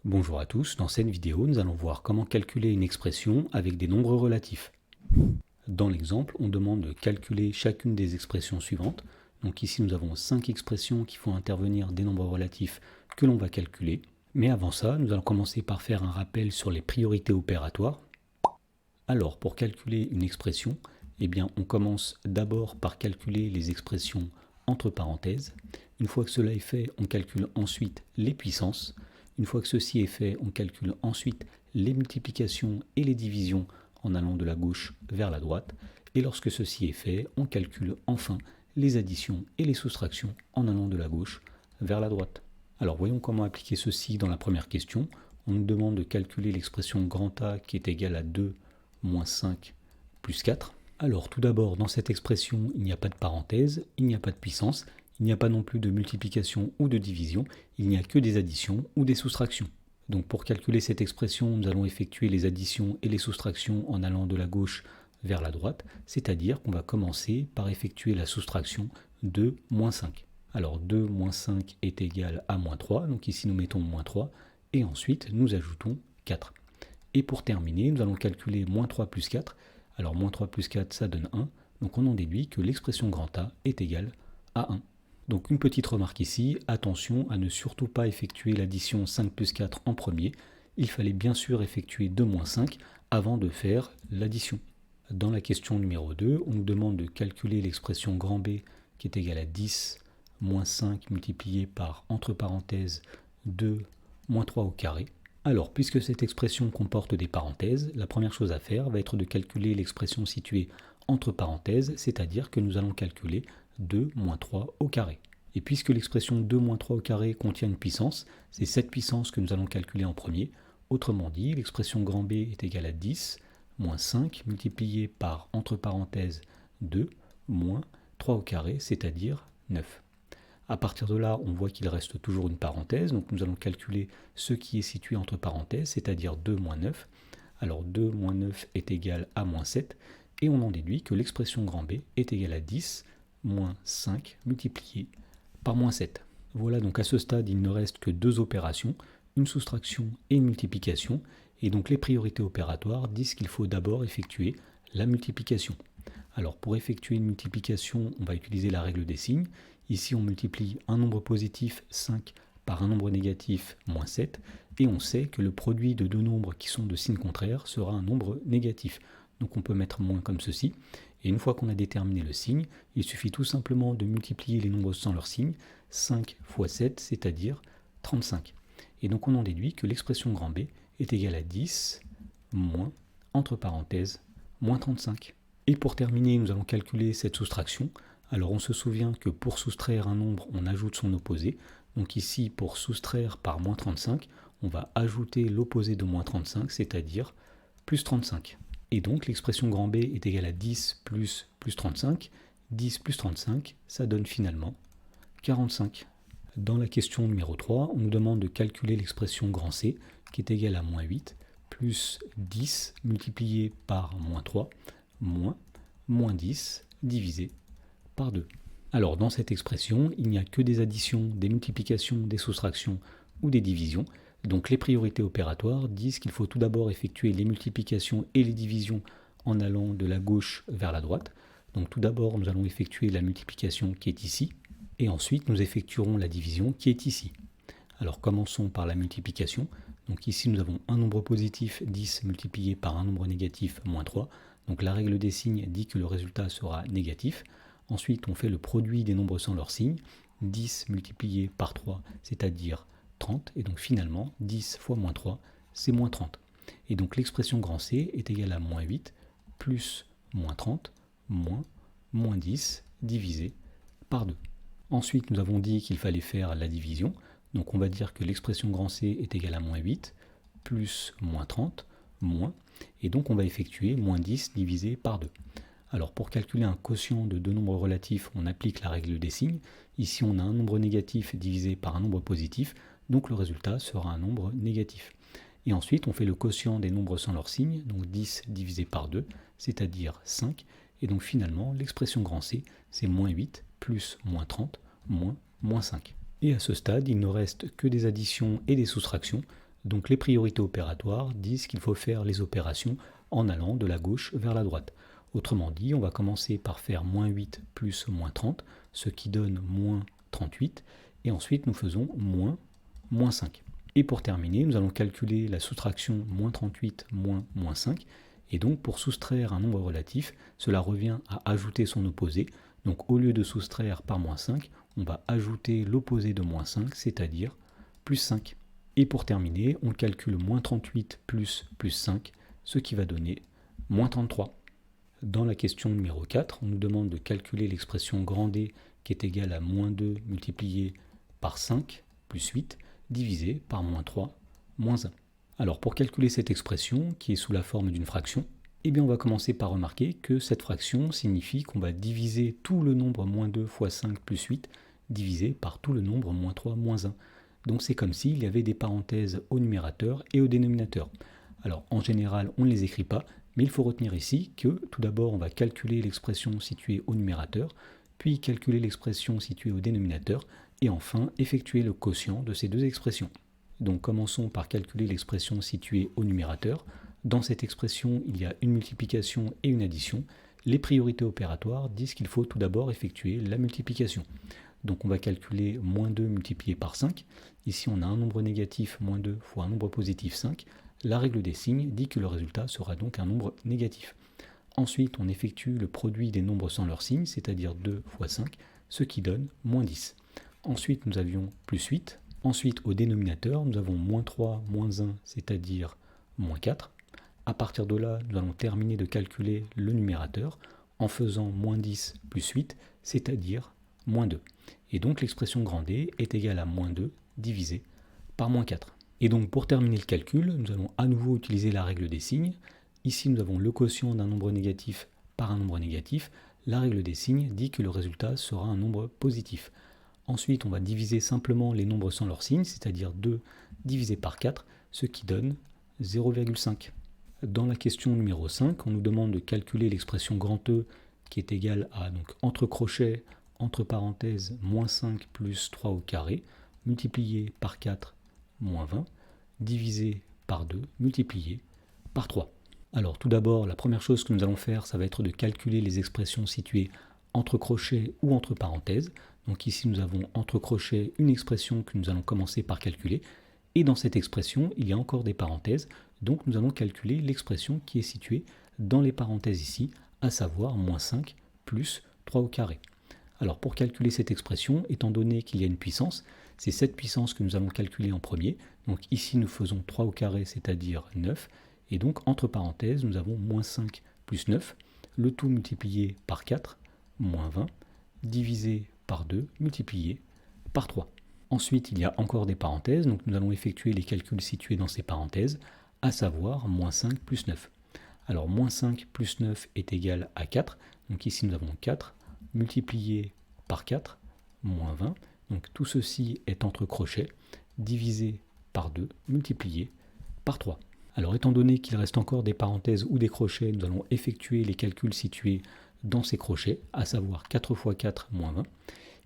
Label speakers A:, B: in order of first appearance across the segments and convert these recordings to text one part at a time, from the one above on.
A: Bonjour à tous, dans cette vidéo nous allons voir comment calculer une expression avec des nombres relatifs. Dans l'exemple, on demande de calculer chacune des expressions suivantes. Donc ici nous avons 5 expressions qui font intervenir des nombres relatifs que l'on va calculer. Mais avant ça, nous allons commencer par faire un rappel sur les priorités opératoires. Alors pour calculer une expression, on commence d'abord par calculer les expressions entre parenthèses. Une fois que cela est fait, on calcule ensuite les puissances. Une fois que ceci est fait, on calcule ensuite les multiplications et les divisions en allant de la gauche vers la droite. Et lorsque ceci est fait, on calcule enfin les additions et les soustractions en allant de la gauche vers la droite. Alors voyons comment appliquer ceci dans la première question. On nous demande de calculer l'expression grand A qui est égale à 2 moins 5 plus 4. Alors tout d'abord, dans cette expression, il n'y a pas de parenthèse, il n'y a pas de puissance, il n'y a pas non plus de multiplication ou de division, il n'y a que des additions ou des soustractions. Donc pour calculer cette expression, nous allons effectuer les additions et les soustractions en allant de la gauche vers la droite, c'est-à-dire qu'on va commencer par effectuer la soustraction de moins 5. Alors 2 moins 5 est égal à moins 3, donc ici nous mettons moins 3, et ensuite nous ajoutons 4. Et pour terminer, nous allons calculer moins 3 plus 4. Alors moins 3 plus 4, ça donne 1. Donc on en déduit que l'expression grand A est égale à 1. Donc une petite remarque ici, attention à ne surtout pas effectuer l'addition 5 plus 4 en premier. Il fallait bien sûr effectuer 2 moins 5 avant de faire l'addition. Dans la question numéro 2, on nous demande de calculer l'expression grand B qui est égale à 10 moins 5 multiplié par, entre parenthèses, 2 moins 3 au carré. Alors, puisque cette expression comporte des parenthèses, la première chose à faire va être de calculer l'expression située entre parenthèses, c'est-à-dire que nous allons calculer 2 moins 3 au carré. Et puisque l'expression 2 moins 3 au carré contient une puissance, c'est cette puissance que nous allons calculer en premier. Autrement dit, l'expression grand B est égale à 10 moins 5 multiplié par, entre parenthèses, 2 moins 3 au carré, c'est-à-dire 9. À partir de là, on voit qu'il reste toujours une parenthèse, donc nous allons calculer ce qui est situé entre parenthèses, c'est-à-dire 2 moins 9. Alors 2 moins 9 est égal à moins 7, et on en déduit que l'expression grand B est égale à 10 moins 5 multiplié par moins 7. Voilà, donc à ce stade, il ne reste que deux opérations, une soustraction et une multiplication, et donc les priorités opératoires disent qu'il faut d'abord effectuer la multiplication. Alors pour effectuer une multiplication, on va utiliser la règle des signes. Ici, on multiplie un nombre positif 5 par un nombre négatif moins 7, et on sait que le produit de deux nombres qui sont de signe contraire sera un nombre négatif. Donc on peut mettre moins comme ceci, et une fois qu'on a déterminé le signe, il suffit tout simplement de multiplier les nombres sans leur signe, 5 fois 7, c'est-à-dire 35. Et donc on en déduit que l'expression grand B est égale à 10 moins, entre parenthèses, moins 35. Et pour terminer, nous allons calculer cette soustraction. Alors on se souvient que pour soustraire un nombre, on ajoute son opposé. Donc ici, pour soustraire par moins 35, on va ajouter l'opposé de moins 35, c'est-à-dire plus 35. Et donc l'expression grand B est égale à 10 plus 35. 10 plus 35, ça donne finalement 45. Dans la question numéro 3, on nous demande de calculer l'expression grand C, qui est égale à moins 8, plus 10 multiplié par moins 3, moins 10 divisé par 2. Alors dans cette expression, il n'y a que des additions, des multiplications, des soustractions ou des divisions. Donc les priorités opératoires disent qu'il faut tout d'abord effectuer les multiplications et les divisions en allant de la gauche vers la droite. Donc tout d'abord, nous allons effectuer la multiplication qui est ici, et ensuite nous effectuerons la division qui est ici. Alors commençons par la multiplication. Donc ici nous avons un nombre positif 10 multiplié par un nombre négatif moins 3. Donc la règle des signes dit que le résultat sera négatif. Ensuite on fait le produit des nombres sans leur signe. 10 multiplié par 3, c'est-à-dire 30. Et donc finalement 10 fois moins 3, c'est moins 30. Et donc l'expression grand C est égale à moins 8 plus moins 30 moins 10 divisé par 2. Ensuite, nous avons dit qu'il fallait faire la division. Donc on va dire que l'expression grand C est égale à moins 8 plus moins 30 moins. Et donc on va effectuer moins 10 divisé par 2. Alors pour calculer un quotient de deux nombres relatifs, on applique la règle des signes. Ici on a un nombre négatif divisé par un nombre positif, donc le résultat sera un nombre négatif. Et ensuite on fait le quotient des nombres sans leur signe, donc 10 divisé par 2, c'est-à-dire 5. Et donc finalement l'expression grand C, c'est moins 8 plus moins 30 moins 5. Et à ce stade, il ne reste que des additions et des soustractions. Donc les priorités opératoires disent qu'il faut faire les opérations en allant de la gauche vers la droite. Autrement dit, on va commencer par faire moins 8 plus moins 30, ce qui donne moins 38, et ensuite nous faisons moins 5. Et pour terminer, nous allons calculer la soustraction moins 38 moins 5, et donc pour soustraire un nombre relatif, cela revient à ajouter son opposé. Donc au lieu de soustraire par moins 5, on va ajouter l'opposé de moins 5, c'est-à-dire plus 5. Et pour terminer, on calcule moins 38 plus 5, ce qui va donner moins 33. Dans la question numéro 4, on nous demande de calculer l'expression grand D qui est égale à moins 2 multiplié par 5 plus 8 divisé par moins 3 moins 1. Alors pour calculer cette expression qui est sous la forme d'une fraction, eh bien on va commencer par remarquer que cette fraction signifie qu'on va diviser tout le nombre moins 2 fois 5 plus 8 divisé par tout le nombre moins 3 moins 1. Donc c'est comme s'il y avait des parenthèses au numérateur et au dénominateur. Alors en général on ne les écrit pas, mais il faut retenir ici que tout d'abord on va calculer l'expression située au numérateur, puis calculer l'expression située au dénominateur, et enfin effectuer le quotient de ces deux expressions. Donc commençons par calculer l'expression située au numérateur. Dans cette expression, il y a une multiplication et une addition. Les priorités opératoires disent qu'il faut tout d'abord effectuer la multiplication. Donc on va calculer moins 2 multiplié par 5. Ici on a un nombre négatif, moins 2 fois un nombre positif 5. La règle des signes dit que le résultat sera donc un nombre négatif. Ensuite on effectue le produit des nombres sans leur signe, c'est-à-dire 2 fois 5, ce qui donne moins 10. Ensuite nous avions plus 8. Ensuite au dénominateur nous avons moins 3, moins 1, c'est-à-dire moins 4. À partir de là, nous allons terminer de calculer le numérateur en faisant moins 10 plus 8, c'est-à-dire moins 2. Et donc l'expression grand D est égale à moins 2 divisé par moins 4. Et donc pour terminer le calcul, nous allons à nouveau utiliser la règle des signes. Ici nous avons le quotient d'un nombre négatif par un nombre négatif. La règle des signes dit que le résultat sera un nombre positif. Ensuite on va diviser simplement les nombres sans leur signe, c'est-à-dire 2 divisé par 4, ce qui donne 0,5. Dans la question numéro 5, on nous demande de calculer l'expression grand E qui est égale à, donc entre crochets, entre parenthèses, moins 5 plus 3 au carré, multiplié par 4, moins 20, divisé par 2, multiplié par 3. Alors tout d'abord, la première chose que nous allons faire, ça va être de calculer les expressions situées entre crochets ou entre parenthèses. Donc ici nous avons entre crochets une expression que nous allons commencer par calculer. Et dans cette expression, il y a encore des parenthèses, donc nous allons calculer l'expression qui est située dans les parenthèses ici, à savoir moins 5 plus 3 au carré. Alors pour calculer cette expression, étant donné qu'il y a une puissance, c'est cette puissance que nous allons calculer en premier. Donc ici nous faisons 3 au carré, c'est-à-dire 9, et donc entre parenthèses nous avons moins 5 plus 9, le tout multiplié par 4, moins 20, divisé par 2, multiplié par 3. Ensuite, il y a encore des parenthèses, donc nous allons effectuer les calculs situés dans ces parenthèses, à savoir moins 5 plus 9. Alors, moins 5 plus 9 est égal à 4, donc ici nous avons 4, multiplié par 4, moins 20, donc tout ceci est entre crochets, divisé par 2, multiplié par 3. Alors, étant donné qu'il reste encore des parenthèses ou des crochets, nous allons effectuer les calculs situés dans ces crochets, à savoir 4 fois 4, moins 20.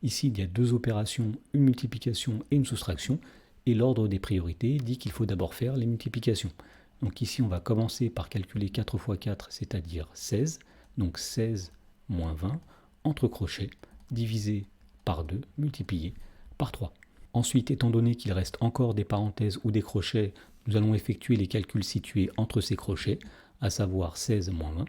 A: Ici, il y a deux opérations, une multiplication et une soustraction, et l'ordre des priorités dit qu'il faut d'abord faire les multiplications. Donc ici, on va commencer par calculer 4 fois 4, c'est-à-dire 16, donc 16 moins 20, entre crochets, divisé par 2, multiplié par 3. Ensuite, étant donné qu'il reste encore des parenthèses ou des crochets, nous allons effectuer les calculs situés entre ces crochets, à savoir 16 moins 20.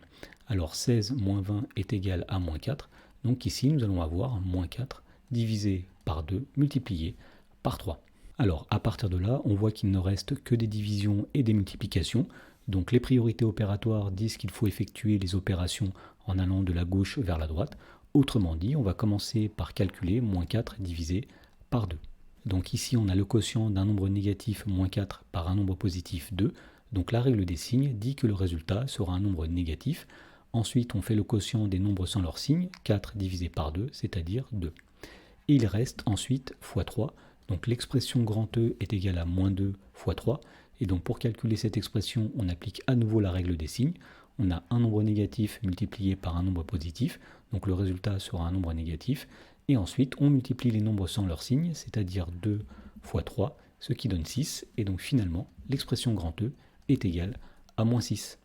A: Alors 16 moins 20 est égal à moins 4, donc ici nous allons avoir moins 4 divisé par 2 multiplié par 3. Alors à partir de là, on voit qu'il ne reste que des divisions et des multiplications. Donc les priorités opératoires disent qu'il faut effectuer les opérations en allant de la gauche vers la droite. Autrement dit, on va commencer par calculer moins 4 divisé par 2. Donc ici on a le quotient d'un nombre négatif moins 4 par un nombre positif 2. Donc la règle des signes dit que le résultat sera un nombre négatif. Ensuite on fait le quotient des nombres sans leur signe, 4 divisé par 2, c'est-à-dire 2. Et il reste ensuite fois 3. Donc l'expression grand E est égale à moins 2 fois 3. Et donc pour calculer cette expression, on applique à nouveau la règle des signes. On a un nombre négatif multiplié par un nombre positif. Donc le résultat sera un nombre négatif. Et ensuite, on multiplie les nombres sans leur signe, c'est-à-dire 2 fois 3, ce qui donne 6, et donc finalement l'expression grand E est égale à moins 6.